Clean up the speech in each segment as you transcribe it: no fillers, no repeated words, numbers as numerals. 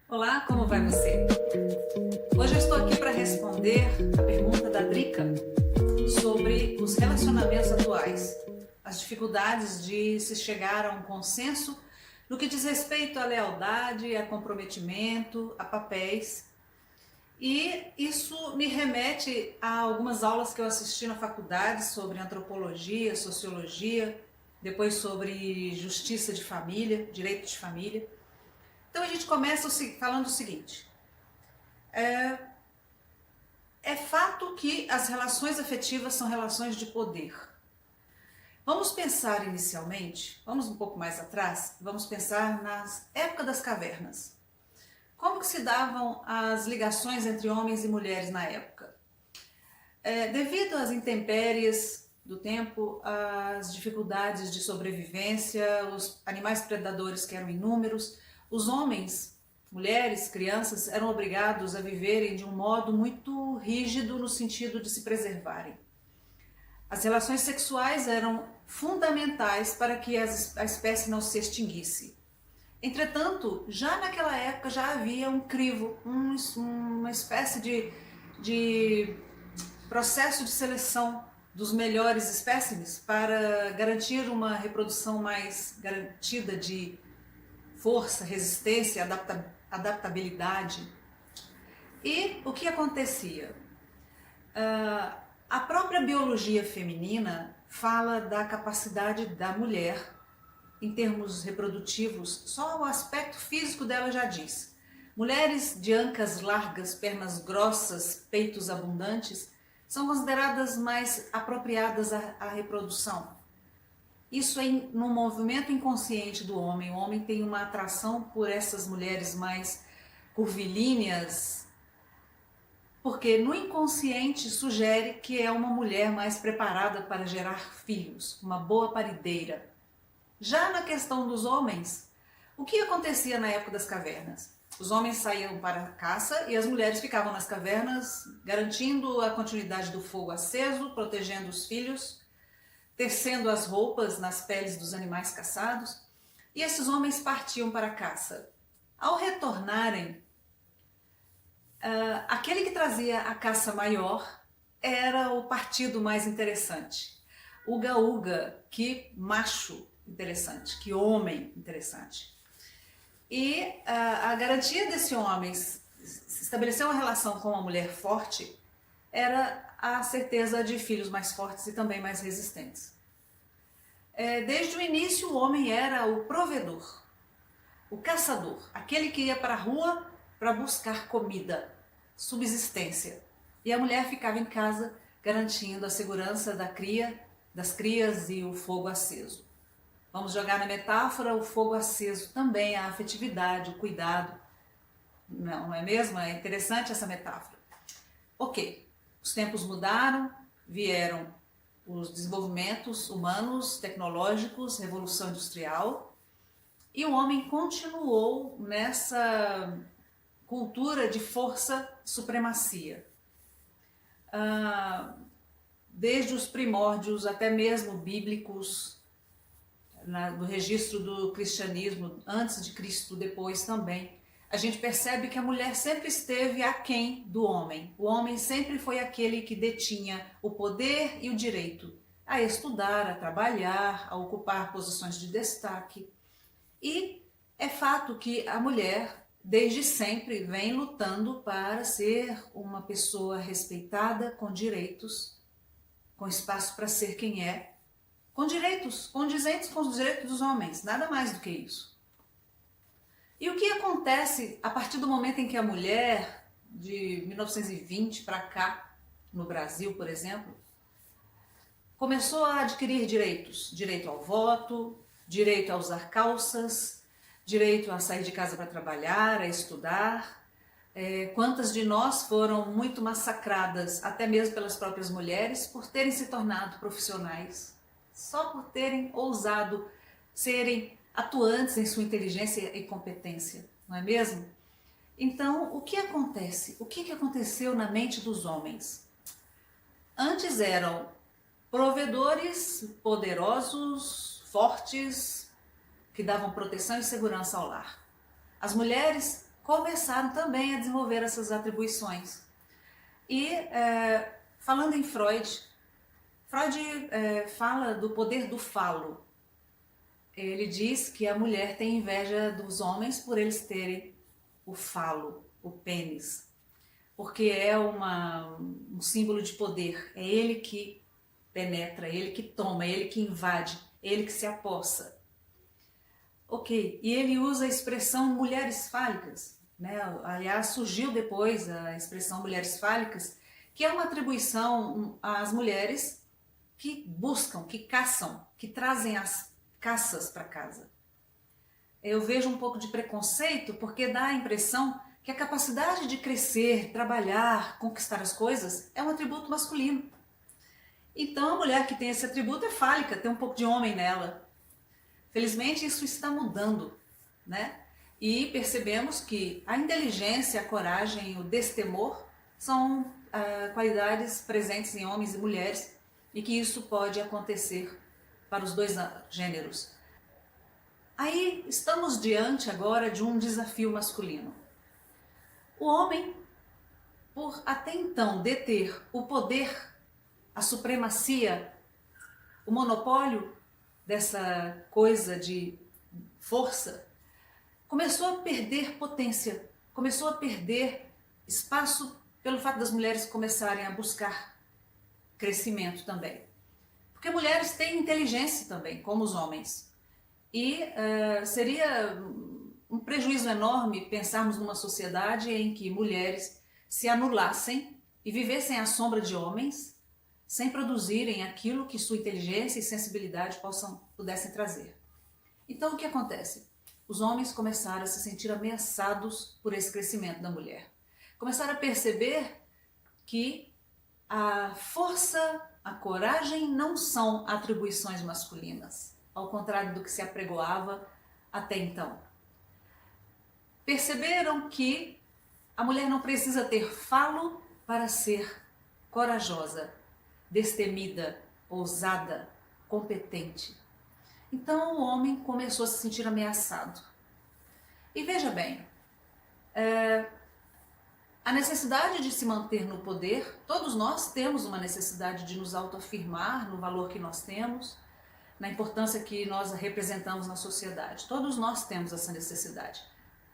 Olá, como vai você? Hoje eu estou aqui para responder a pergunta da Drica sobre os relacionamentos atuais, as dificuldades de se chegar a um consenso no que diz respeito à lealdade, a comprometimento, a papéis. E isso me remete a algumas aulas que eu assisti na faculdade sobre antropologia, sociologia, depois sobre justiça de família, direito de família. Então a gente começa falando o seguinte: é fato que as relações afetivas são relações de poder. Vamos pensar inicialmente, vamos um pouco mais atrás, vamos pensar na época das cavernas. Como que se davam as ligações entre homens e mulheres na época? Devido às intempéries do tempo, às dificuldades de sobrevivência, os animais predadores que eram inúmeros, os homens, mulheres, crianças eram obrigados a viverem de um modo muito rígido no sentido de se preservarem. As relações sexuais eram fundamentais para que a espécie não se extinguisse. Entretanto, já naquela época já havia um crivo, uma espécie de processo de seleção dos melhores espécimes para garantir uma reprodução mais garantida de força, resistência, adaptabilidade. E o que acontecia? A própria biologia feminina fala da capacidade da mulher em termos reprodutivos. Só o aspecto físico dela já diz. Mulheres de ancas largas, pernas grossas, peitos abundantes são consideradas mais apropriadas à reprodução. Isso é no movimento inconsciente do homem. O homem tem uma atração por essas mulheres mais curvilíneas, porque no inconsciente sugere que é uma mulher mais preparada para gerar filhos, uma boa parideira. Já na questão dos homens, o que acontecia na época das cavernas? Os homens saíam para a caça e as mulheres ficavam nas cavernas, garantindo a continuidade do fogo aceso, protegendo os filhos, tecendo as roupas nas peles dos animais caçados, e esses homens partiam para a caça. Ao retornarem, aquele que trazia a caça maior era o partido mais interessante. Uga uga, que macho interessante, que homem interessante. E a garantia desse homem estabelecer uma relação com uma mulher forte era a certeza de filhos mais fortes e também mais resistentes. Desde o início, o homem era o provedor, o caçador, aquele que ia para a rua para buscar comida, subsistência. E a mulher ficava em casa garantindo a segurança das crias e o fogo aceso. Vamos jogar na metáfora, o fogo aceso também, a afetividade, o cuidado. Não é mesmo? É interessante essa metáfora. Ok, os tempos mudaram, vieram os desenvolvimentos humanos, tecnológicos, revolução industrial, e o homem continuou nessa cultura de força e supremacia. Desde os primórdios, até mesmo bíblicos, no registro do cristianismo, antes de Cristo, depois também, a gente percebe que a mulher sempre esteve aquém do homem. O homem sempre foi aquele que detinha o poder e o direito a estudar, a trabalhar, a ocupar posições de destaque. E é fato que a mulher, desde sempre, vem lutando para ser uma pessoa respeitada, com direitos, com espaço para ser quem é, com direitos condizentes com os direitos dos homens, nada mais do que isso. E o que acontece a partir do momento em que a mulher, de 1920 para cá, no Brasil, por exemplo, começou a adquirir direitos? Direito ao voto, direito a usar calças, direito a sair de casa para trabalhar, a estudar. Quantas de nós foram muito massacradas, até mesmo pelas próprias mulheres, por terem se tornado profissionais, só por terem ousado serem atuantes em sua inteligência e competência, não é mesmo? Então, o que acontece? O que aconteceu na mente dos homens? Antes eram provedores poderosos, fortes, que davam proteção e segurança ao lar. As mulheres começaram também a desenvolver essas atribuições. E falando em Freud, fala do poder do falo. Ele diz que a mulher tem inveja dos homens por eles terem o falo, o pênis, porque é um símbolo de poder. É ele que penetra, é ele que toma, é ele que invade, é ele que se apossa. Ok, e ele usa a expressão mulheres fálicas, né? Aliás, surgiu depois a expressão mulheres fálicas, que é uma atribuição às mulheres que buscam, que caçam, que trazem as caças para casa. Eu vejo um pouco de preconceito porque dá a impressão que a capacidade de crescer, trabalhar, conquistar as coisas é um atributo masculino. Então a mulher que tem esse atributo é fálica, tem um pouco de homem nela. Felizmente isso está mudando, né? E percebemos que a inteligência, a coragem, o destemor são qualidades presentes em homens e mulheres e que isso pode acontecer para os dois gêneros. Aí estamos diante agora de um desafio masculino. O homem, por até então deter o poder, a supremacia, o monopólio dessa coisa de força, começou a perder potência, começou a perder espaço pelo fato das mulheres começarem a buscar crescimento também. Porque mulheres têm inteligência também, como os homens. E seria um prejuízo enorme pensarmos numa sociedade em que mulheres se anulassem e vivessem à sombra de homens, sem produzirem aquilo que sua inteligência e sensibilidade pudessem trazer. Então o que acontece? Os homens começaram a se sentir ameaçados por esse crescimento da mulher. Começaram a perceber que a força, a coragem não são atribuições masculinas, ao contrário do que se apregoava até então. Perceberam que a mulher não precisa ter falo para ser corajosa, destemida, ousada, competente. Então o homem começou a se sentir ameaçado. E veja bem, a necessidade de se manter no poder, todos nós temos uma necessidade de nos autoafirmar no valor que nós temos, na importância que nós representamos na sociedade. Todos nós temos essa necessidade.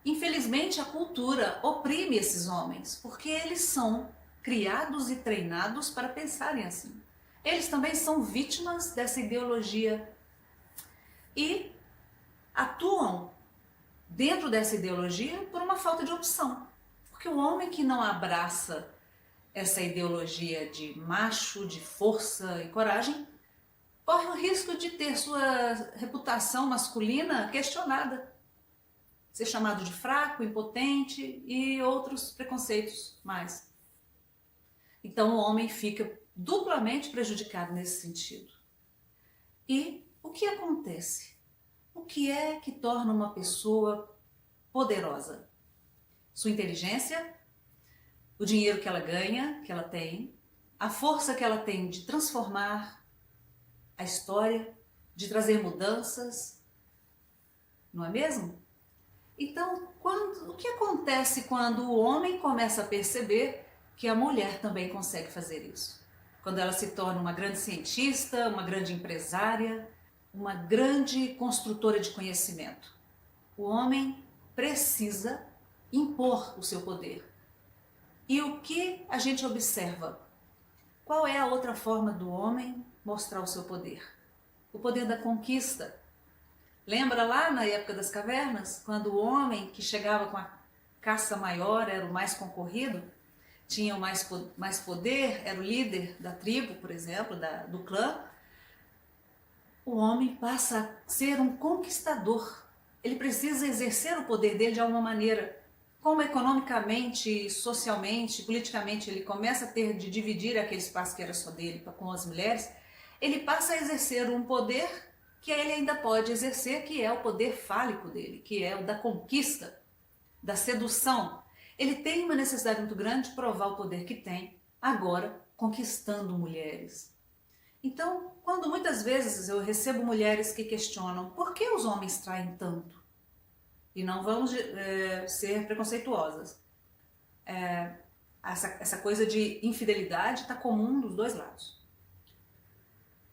Infelizmente, a cultura oprime esses homens, porque eles são criados e treinados para pensarem assim. Eles também são vítimas dessa ideologia e atuam dentro dessa ideologia por uma falta de opção. Porque o homem que não abraça essa ideologia de macho, de força e coragem, corre o risco de ter sua reputação masculina questionada, ser chamado de fraco, impotente e outros preconceitos mais. Então o homem fica duplamente prejudicado nesse sentido. E o que acontece? O que é que torna uma pessoa poderosa? Sua inteligência, o dinheiro que ela ganha, que ela tem, a força que ela tem de transformar a história, de trazer mudanças, não é mesmo? Então, o que acontece quando o homem começa a perceber que a mulher também consegue fazer isso? Quando ela se torna uma grande cientista, uma grande empresária, uma grande construtora de conhecimento. O homem precisa impor o seu poder. E o que a gente observa? Qual é a outra forma do homem mostrar o seu poder? O poder da conquista. Lembra lá na época das cavernas, quando o homem que chegava com a caça maior era o mais concorrido, tinha o mais poder, era o líder da tribo, por exemplo, do clã, o homem passa a ser um conquistador. Ele precisa exercer o poder dele de alguma maneira. Como economicamente, socialmente, politicamente ele começa a ter de dividir aquele espaço que era só dele com as mulheres, ele passa a exercer um poder que ele ainda pode exercer, que é o poder fálico dele, que é o da conquista, da sedução. Ele tem uma necessidade muito grande de provar o poder que tem, agora conquistando mulheres. Então, quando muitas vezes eu recebo mulheres que questionam por que os homens traem tanto? E não vamos ser preconceituosas. Essa coisa de infidelidade está comum dos dois lados.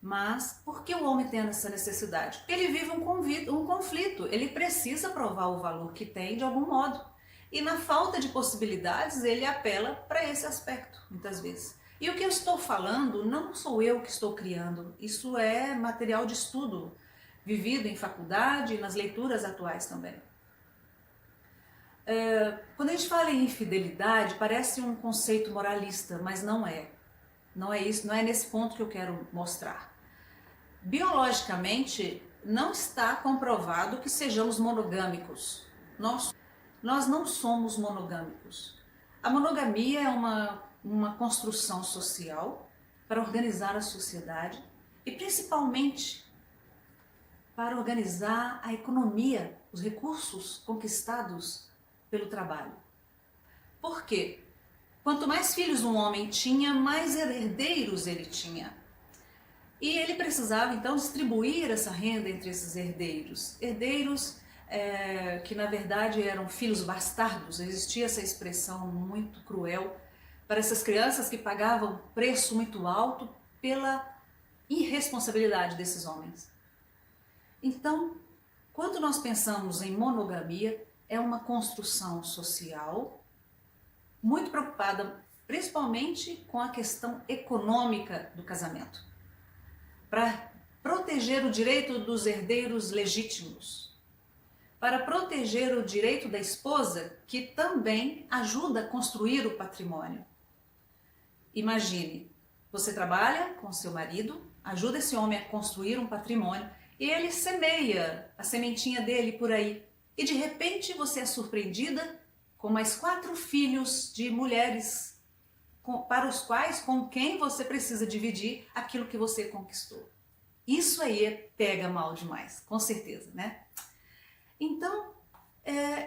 Mas por que o homem tem essa necessidade? Porque ele vive um conflito, ele precisa provar o valor que tem de algum modo. E na falta de possibilidades, ele apela para esse aspecto, muitas vezes. E o que eu estou falando não sou eu que estou criando, isso é material de estudo, vivido em faculdade e nas leituras atuais também. Quando a gente fala em infidelidade, parece um conceito moralista, mas não é. Não é isso, não é nesse ponto que eu quero mostrar. Biologicamente, não está comprovado que sejamos monogâmicos. Nós não somos monogâmicos. A monogamia é uma construção social para organizar a sociedade e principalmente para organizar a economia, os recursos conquistados pelo trabalho. Por quê? Quanto mais filhos um homem tinha, mais herdeiros ele tinha. E ele precisava então distribuir essa renda entre esses herdeiros. Herdeiros que na verdade eram filhos bastardos, existia essa expressão muito cruel para essas crianças que pagavam preço muito alto pela irresponsabilidade desses homens. Então, quando nós pensamos em monogamia, é uma construção social muito preocupada principalmente com a questão econômica do casamento, para proteger o direito dos herdeiros legítimos, para proteger o direito da esposa, que também ajuda a construir o patrimônio. Imagine, você trabalha com seu marido, ajuda esse homem a construir um patrimônio e ele semeia a sementinha dele por aí. E de repente você é surpreendida com mais 4 filhos de mulheres com quem você precisa dividir aquilo que você conquistou. Isso aí pega mal demais, com certeza, né? Então,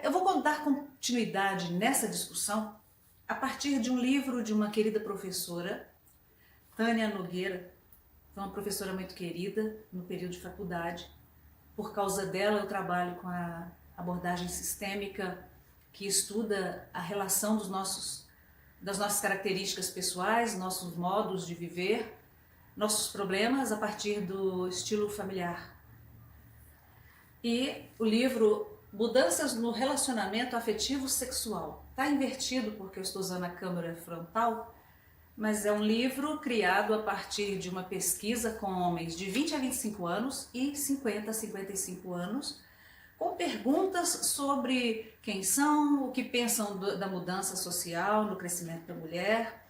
eu vou dar continuidade nessa discussão a partir de um livro de uma querida professora, Tânia Nogueira. Foi uma professora muito querida no período de faculdade. Por causa dela, eu trabalho com a abordagem sistêmica que estuda a relação das nossas características pessoais, nossos modos de viver, nossos problemas a partir do estilo familiar. E o livro Mudanças no Relacionamento Afetivo Sexual. Está invertido porque eu estou usando a câmera frontal, mas é um livro criado a partir de uma pesquisa com homens de 20 a 25 anos e 50 a 55 anos, com perguntas sobre quem são, o que pensam da mudança social, no crescimento da mulher.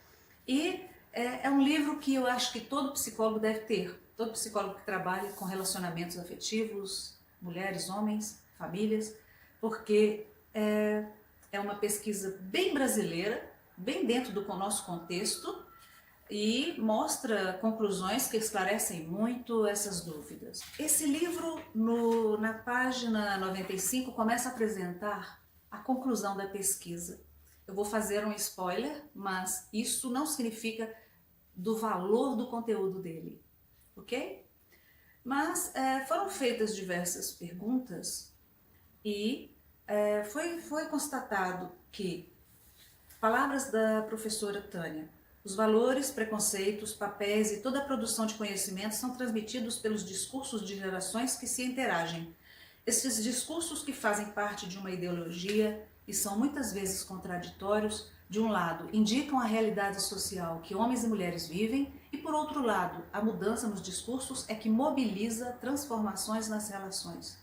E é um livro que eu acho que todo psicólogo deve ter, todo psicólogo que trabalha com relacionamentos afetivos, mulheres, homens, famílias, porque é uma pesquisa bem brasileira, bem dentro do nosso contexto, e mostra conclusões que esclarecem muito essas dúvidas. Esse livro, na página 95, começa a apresentar a conclusão da pesquisa. Eu vou fazer um spoiler, mas isso não significa do valor do conteúdo dele, ok? Mas foram feitas diversas perguntas e foi constatado que palavras da professora Tânia: os valores, preconceitos, papéis e toda a produção de conhecimento são transmitidos pelos discursos de gerações que se interagem. Esses discursos que fazem parte de uma ideologia e são muitas vezes contraditórios, de um lado, indicam a realidade social que homens e mulheres vivem e, por outro lado, a mudança nos discursos é que mobiliza transformações nas relações.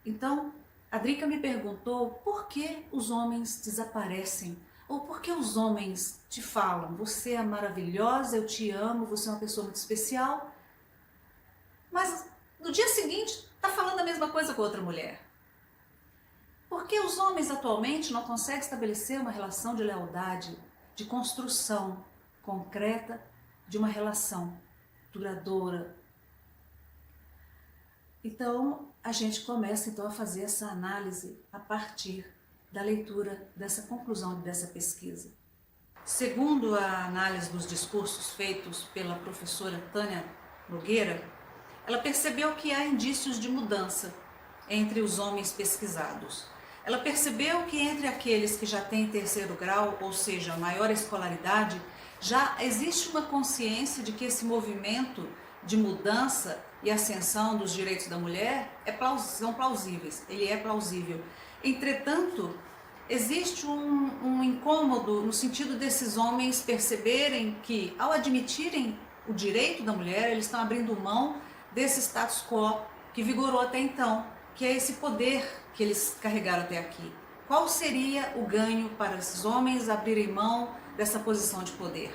Então, a Drica me perguntou por que os homens desaparecem. Ou porque os homens te falam, você é maravilhosa, eu te amo, você é uma pessoa muito especial, mas no dia seguinte está falando a mesma coisa com outra mulher? Por que os homens atualmente não conseguem estabelecer uma relação de lealdade, de construção concreta de uma relação duradoura? Então a gente começa então a fazer essa análise a partir da leitura dessa conclusão dessa pesquisa. Segundo a análise dos discursos feitos pela professora Tânia Nogueira, ela percebeu que há indícios de mudança entre os homens pesquisados. Ela percebeu que entre aqueles que já têm terceiro grau, ou seja, maior escolaridade, já existe uma consciência de que esse movimento de mudança e ascensão dos direitos da mulher são plausíveis, ele é plausível. Entretanto, existe um incômodo no sentido desses homens perceberem que, ao admitirem o direito da mulher, eles estão abrindo mão desse status quo que vigorou até então, que é esse poder que eles carregaram até aqui. Qual seria o ganho para esses homens abrirem mão dessa posição de poder?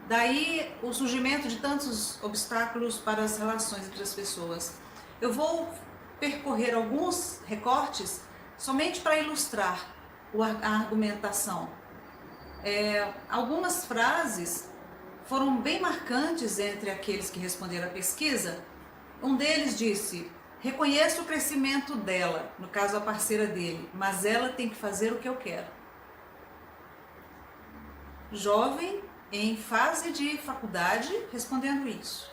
Daí o surgimento de tantos obstáculos para as relações entre as pessoas. Eu vou percorrer alguns recortes somente para ilustrar a argumentação. Algumas frases foram bem marcantes entre aqueles que responderam à pesquisa. Um deles disse: reconheço o crescimento dela, no caso a parceira dele, mas ela tem que fazer o que eu quero. Jovem, em fase de faculdade, respondendo isso.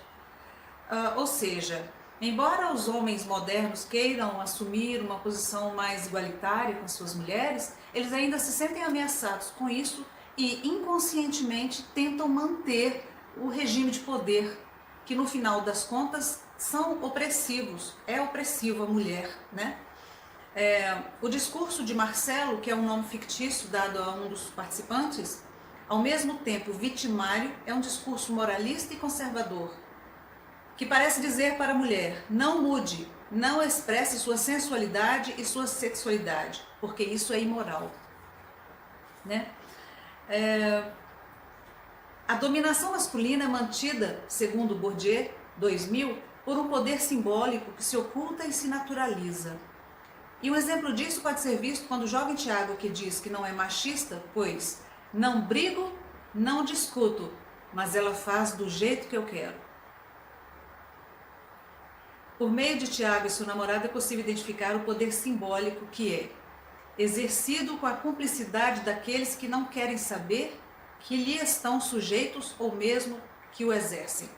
Ou seja, embora os homens modernos queiram assumir uma posição mais igualitária com suas mulheres, eles ainda se sentem ameaçados com isso e inconscientemente tentam manter o regime de poder, que no final das contas são opressivos, é opressivo a mulher, né? O discurso de Marcelo, que é um nome fictício dado a um dos participantes, ao mesmo tempo vitimário, é um discurso moralista e conservador, que parece dizer para a mulher: não mude, não expresse sua sensualidade e sua sexualidade, porque isso é imoral, né? A dominação masculina é mantida, segundo Bourdieu, 2000, por um poder simbólico que se oculta e se naturaliza. E um exemplo disso pode ser visto quando o jovem Tiago, que diz que não é machista, pois não brigo, não discuto, mas ela faz do jeito que eu quero. Por meio de Tiago e sua namorada é possível identificar o poder simbólico que é exercido com a cumplicidade daqueles que não querem saber que lhe estão sujeitos ou mesmo que o exercem.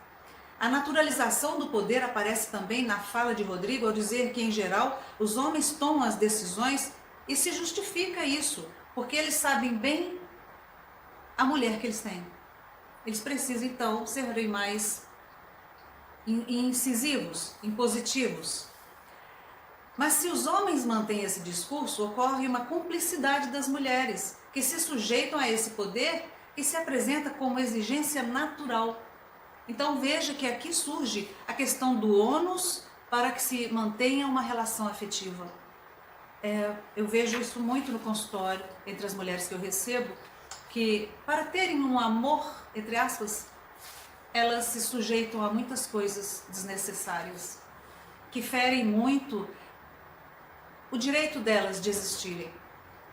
A naturalização do poder aparece também na fala de Rodrigo ao dizer que, em geral, os homens tomam as decisões e se justifica isso, porque eles sabem bem a mulher que eles têm. Eles precisam, então, serem mais incisivos, impositivos. Mas se os homens mantêm esse discurso, ocorre uma cumplicidade das mulheres, que se sujeitam a esse poder e se apresenta como exigência natural. Então veja que aqui surge a questão do ônus para que se mantenha uma relação afetiva. Eu vejo isso muito no consultório, entre as mulheres que eu recebo, que para terem um amor, entre aspas, elas se sujeitam a muitas coisas desnecessárias, que ferem muito o direito delas de existirem.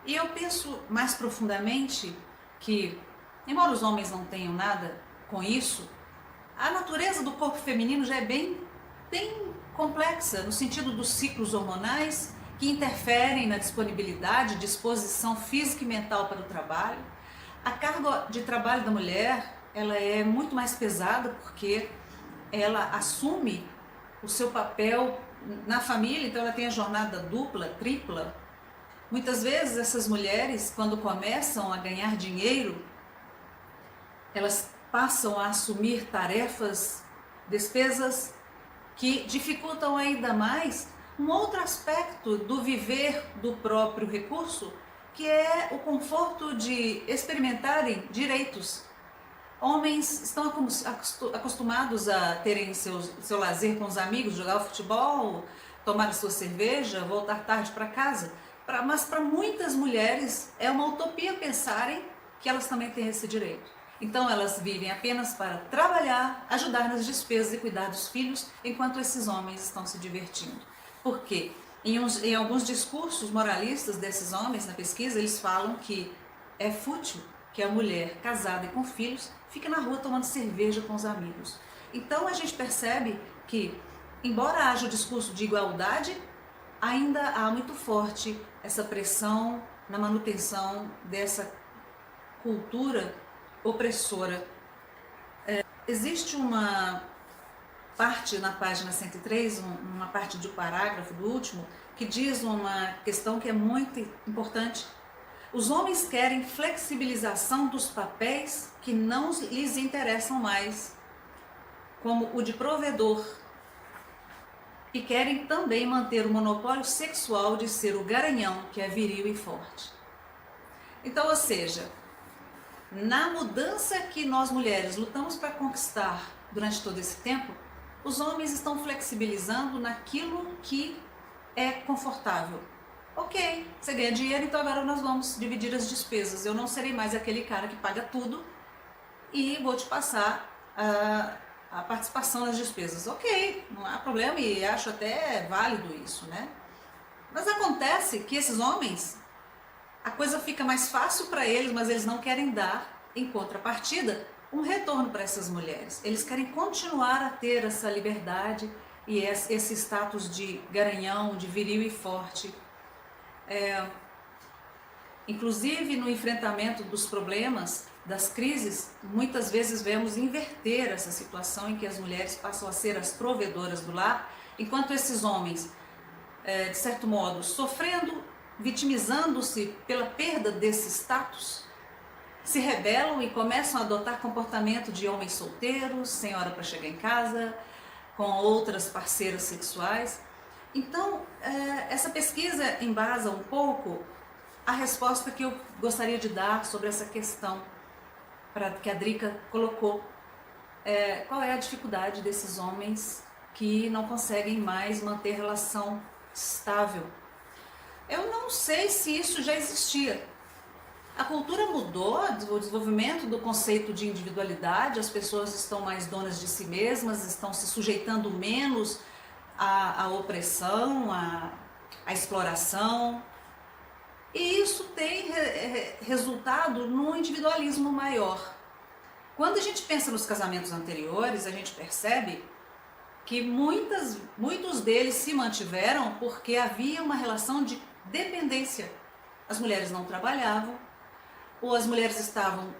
E eu penso mais profundamente que, embora os homens não tenham nada com isso, a natureza do corpo feminino já é bem complexa, no sentido dos ciclos hormonais que interferem na disponibilidade, disposição física e mental para o trabalho. A carga de trabalho da mulher, ela é muito mais pesada porque ela assume o seu papel na família, então ela tem a jornada dupla, tripla. Muitas vezes essas mulheres, quando começam a ganhar dinheiro, elas passam a assumir tarefas, despesas que dificultam ainda mais um outro aspecto do viver do próprio recurso, que é o conforto de experimentarem direitos. Homens estão acostumados a terem seu lazer com os amigos, jogar futebol, tomar a sua cerveja, voltar tarde para casa. Mas para muitas mulheres é uma utopia pensarem que elas também têm esse direito. Então elas vivem apenas para trabalhar, ajudar nas despesas e cuidar dos filhos, enquanto esses homens estão se divertindo. Por quê? Em alguns discursos moralistas desses homens na pesquisa, eles falam que é fútil que a mulher casada e com filhos fique na rua tomando cerveja com os amigos. Então a gente percebe que, embora haja o discurso de igualdade, ainda há muito forte essa pressão na manutenção dessa cultura opressora. Existe uma parte na página 103, uma parte do parágrafo do último, que diz uma questão que é muito importante. Os homens querem flexibilização dos papéis que não lhes interessam mais, como o de provedor, e querem também manter o monopólio sexual de ser o garanhão, que é viril e forte. Então, ou seja, na mudança que nós mulheres lutamos para conquistar durante todo esse tempo, os homens estão flexibilizando naquilo que é confortável. Ok, você ganha dinheiro, então agora nós vamos dividir as despesas. Eu não serei mais aquele cara que paga tudo e vou te passar a participação nas despesas. Ok, não há problema e acho até válido isso, né? Mas acontece que esses homens, a coisa fica mais fácil para eles, mas eles não querem dar, em contrapartida, um retorno para essas mulheres. Eles querem continuar a ter essa liberdade e esse status de garanhão, de viril e forte. Inclusive no enfrentamento dos problemas, das crises, muitas vezes vemos inverter essa situação em que as mulheres passam a ser as provedoras do lar, enquanto esses homens, de certo modo, sofrendo, vitimizando-se pela perda desse status, se rebelam e começam a adotar comportamento de homens solteiros, sem hora para chegar em casa, com outras parceiras sexuais. Então, essa pesquisa embasa um pouco a resposta que eu gostaria de dar sobre essa questão que a Drica colocou. Qual é a dificuldade desses homens que não conseguem mais manter relação estável? Eu não sei se isso já existia. A cultura mudou, o desenvolvimento do conceito de individualidade, as pessoas estão mais donas de si mesmas, estão se sujeitando menos à opressão, à exploração. E isso tem resultado num individualismo maior. Quando a gente pensa nos casamentos anteriores, a gente percebe que muitos deles se mantiveram porque havia uma relação de dependência. As mulheres não trabalhavam, ou as mulheres estavam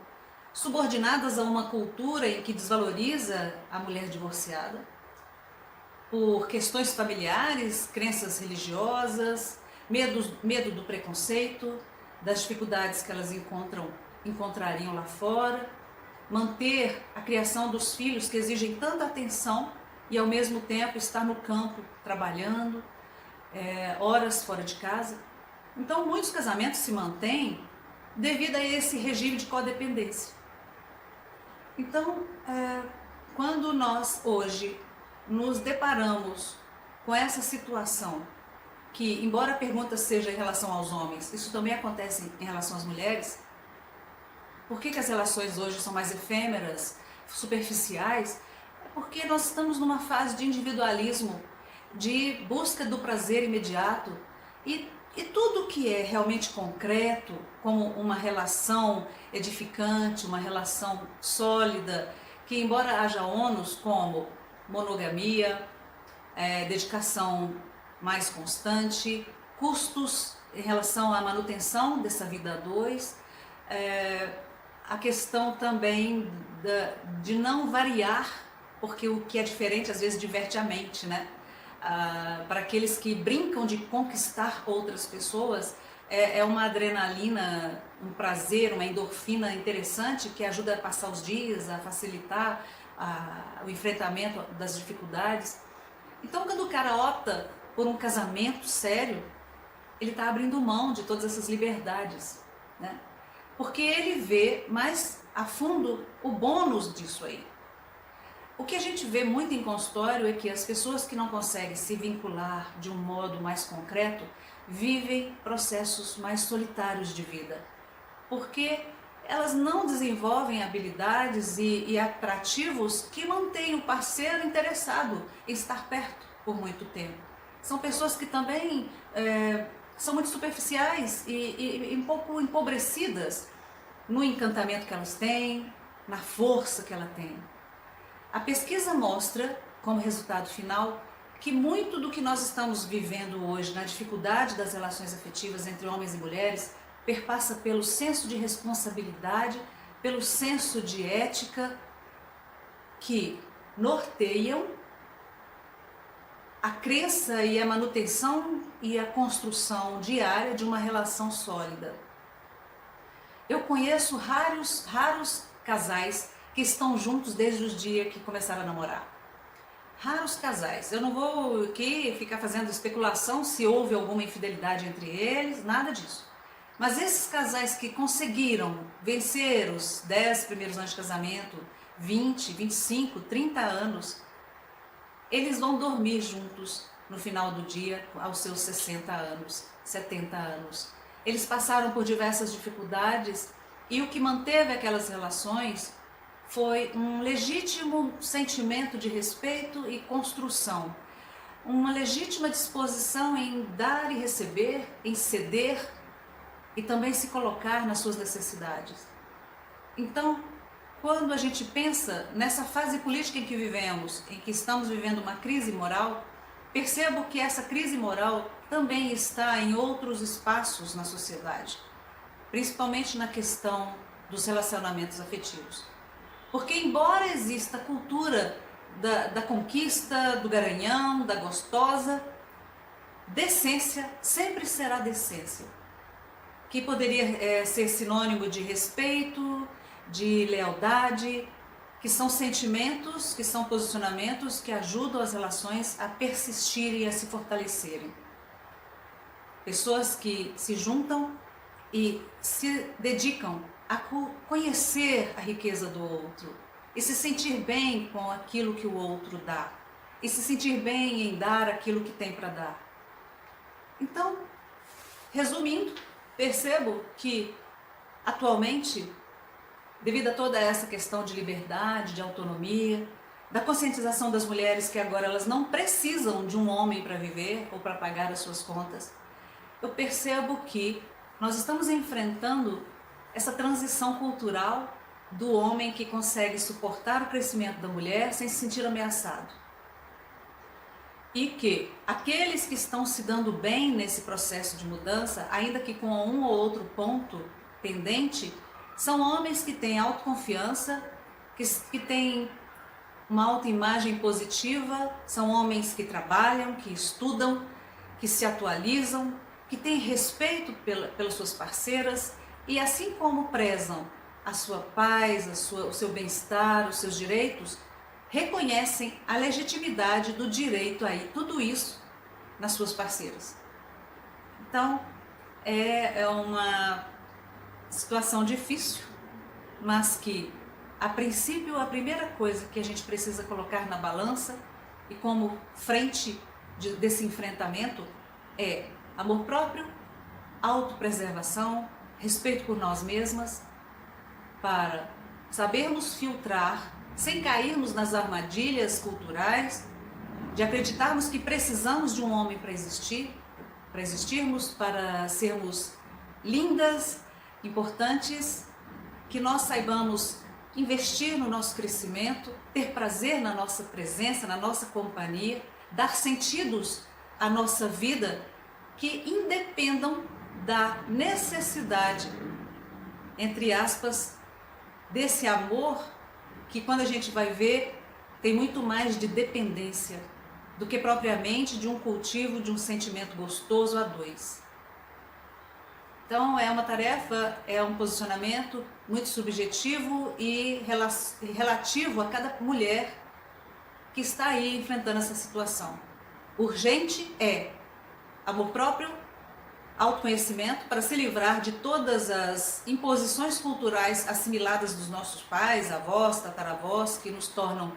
subordinadas a uma cultura em que desvaloriza a mulher divorciada, por questões familiares, crenças religiosas, medo do preconceito, das dificuldades que elas encontrariam lá fora, manter a criação dos filhos que exigem tanta atenção e ao mesmo tempo estar no campo trabalhando, horas fora de casa. Então muitos casamentos se mantêm devido a esse regime de codependência. Então, quando nós hoje nos deparamos com essa situação, que embora a pergunta seja em relação aos homens, isso também acontece em relação às mulheres, por que as relações hoje são mais efêmeras, superficiais? É porque nós estamos numa fase de individualismo, de busca do prazer imediato e tudo que é realmente concreto, como uma relação edificante, uma relação sólida, que embora haja ônus como monogamia, dedicação mais constante, custos em relação à manutenção dessa vida a dois, a questão também de não variar, porque o que é diferente às vezes diverte a mente, né? Para aqueles que brincam de conquistar outras pessoas, é uma adrenalina, um prazer, uma endorfina interessante que ajuda a passar os dias, a facilitar o enfrentamento das dificuldades. Então, quando o cara opta por um casamento sério, ele está abrindo mão de todas essas liberdades, né? Porque ele vê mais a fundo o bônus disso aí. O que a gente vê muito em consultório é que as pessoas que não conseguem se vincular de um modo mais concreto vivem processos mais solitários de vida, porque elas não desenvolvem habilidades e atrativos que mantêm o parceiro interessado em estar perto por muito tempo. São pessoas que também são muito superficiais e um pouco empobrecidas no encantamento que elas têm, na força que ela tem. A pesquisa mostra, como resultado final, que muito do que nós estamos vivendo hoje na dificuldade das relações afetivas entre homens e mulheres perpassa pelo senso de responsabilidade, pelo senso de ética que norteiam a crença e a manutenção e a construção diária de uma relação sólida. Eu conheço raros casais que estão juntos desde os dias que começaram a namorar. Raros casais. Eu não vou aqui ficar fazendo especulação se houve alguma infidelidade entre eles, nada disso. Mas esses casais que conseguiram vencer os 10 primeiros anos de casamento, 20, 25, 30 anos, eles vão dormir juntos no final do dia aos seus 60 anos, 70 anos. Eles passaram por diversas dificuldades e o que manteve aquelas relações foi um legítimo sentimento de respeito e construção, uma legítima disposição em dar e receber, em ceder e também se colocar nas suas necessidades. Então, quando a gente pensa nessa fase política em que vivemos, em que estamos vivendo uma crise moral, percebo que essa crise moral também está em outros espaços na sociedade, principalmente na questão dos relacionamentos afetivos. Porque embora exista a cultura da conquista, do garanhão, da gostosa, decência sempre será decência, que poderia ser sinônimo de respeito, de lealdade, que são sentimentos, que são posicionamentos que ajudam as relações a persistirem e a se fortalecerem. Pessoas que se juntam e se dedicam a conhecer a riqueza do outro e se sentir bem com aquilo que o outro dá e se sentir bem em dar aquilo que tem para dar. Então, resumindo, percebo que atualmente, devido a toda essa questão de liberdade, de autonomia, da conscientização das mulheres que agora elas não precisam de um homem para viver ou para pagar as suas contas, eu percebo que nós estamos enfrentando essa transição cultural do homem que consegue suportar o crescimento da mulher sem se sentir ameaçado. E que aqueles que estão se dando bem nesse processo de mudança, ainda que com um ou outro ponto pendente, são homens que têm autoconfiança, que têm uma autoimagem positiva, são homens que trabalham, que estudam, que se atualizam, que têm respeito pelas suas parceiras e assim como prezam a sua paz, o seu bem-estar, os seus direitos, reconhecem a legitimidade do direito a tudo isso nas suas parceiras. Então, é uma situação difícil, mas que, a princípio, a primeira coisa que a gente precisa colocar na balança e como frente desse enfrentamento é amor próprio, autopreservação, respeito por nós mesmas, para sabermos filtrar, sem cairmos nas armadilhas culturais, de acreditarmos que precisamos de um homem para existirmos, para sermos lindas, importantes, que nós saibamos investir no nosso crescimento, ter prazer na nossa presença, na nossa companhia, dar sentidos à nossa vida que independam da necessidade, entre aspas, desse amor que quando a gente vai ver tem muito mais de dependência do que propriamente de um cultivo de um sentimento gostoso a dois. Então é uma tarefa, é um posicionamento muito subjetivo e relativo a cada mulher que está aí enfrentando essa situação. Urgente é amor próprio, autoconhecimento para se livrar de todas as imposições culturais assimiladas dos nossos pais, avós, tataravós, que nos tornam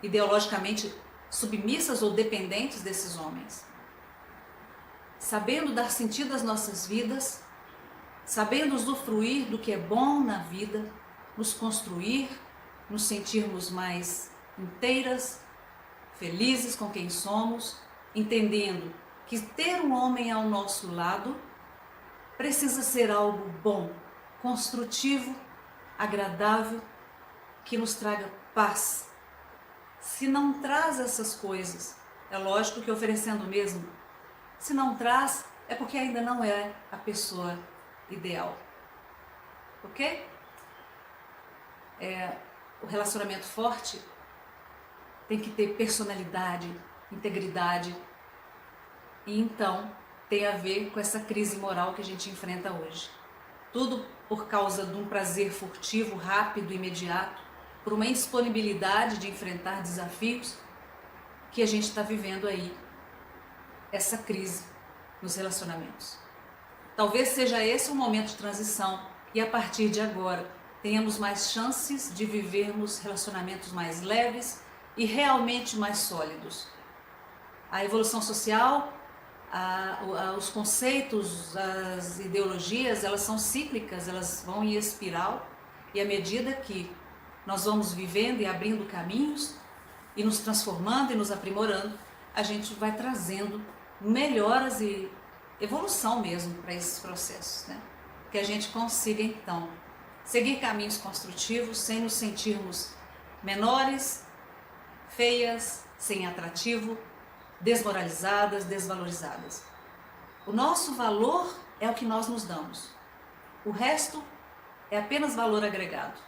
ideologicamente submissas ou dependentes desses homens. Sabendo dar sentido às nossas vidas, sabendo usufruir do que é bom na vida, nos construir, nos sentirmos mais inteiras, felizes com quem somos, entendendo que ter um homem ao nosso lado precisa ser algo bom, construtivo, agradável, que nos traga paz. Se não traz essas coisas, é lógico que oferecendo mesmo, se não traz, é porque ainda não é a pessoa ideal. Ok? O relacionamento forte tem que ter personalidade, integridade. E então tem a ver com essa crise moral que a gente enfrenta hoje. Tudo por causa de um prazer furtivo, rápido, imediato, por uma indisponibilidade de enfrentar desafios que a gente está vivendo aí, essa crise nos relacionamentos. Talvez seja esse um momento de transição e a partir de agora tenhamos mais chances de vivermos relacionamentos mais leves e realmente mais sólidos. A evolução social, os conceitos, as ideologias, elas são cíclicas, elas vão em espiral, e à medida que nós vamos vivendo e abrindo caminhos e nos transformando e nos aprimorando, a gente vai trazendo melhoras e evolução mesmo para esses processos, né? Que a gente consiga então seguir caminhos construtivos sem nos sentirmos menores, feias, sem atrativo, desmoralizadas, desvalorizadas. O nosso valor é o que nós nos damos. O resto é apenas valor agregado.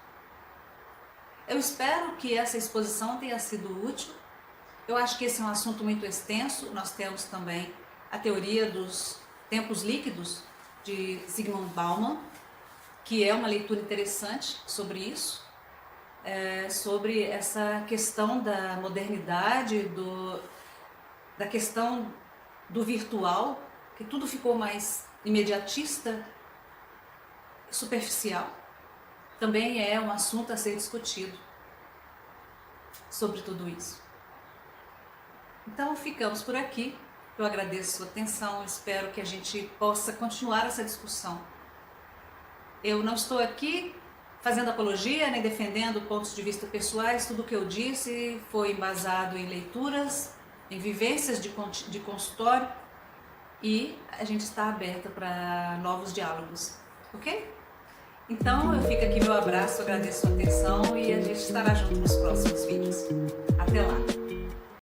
Eu espero que essa exposição tenha sido útil. Eu acho que esse é um assunto muito extenso. Nós temos também a teoria dos tempos líquidos de Zygmunt Bauman, que é uma leitura interessante sobre isso, sobre essa questão da modernidade, da questão do virtual, que tudo ficou mais imediatista, superficial. Também é um assunto a ser discutido sobre tudo isso. Então ficamos por aqui. Eu agradeço a sua atenção, espero que a gente possa continuar essa discussão. Eu não estou aqui fazendo apologia, nem defendendo pontos de vista pessoais. Tudo que eu disse foi embasado em leituras, em vivências de consultório, e a gente está aberta para novos diálogos, ok? Então eu fico aqui meu abraço, agradeço a sua atenção e a gente estará junto nos próximos vídeos. Até lá!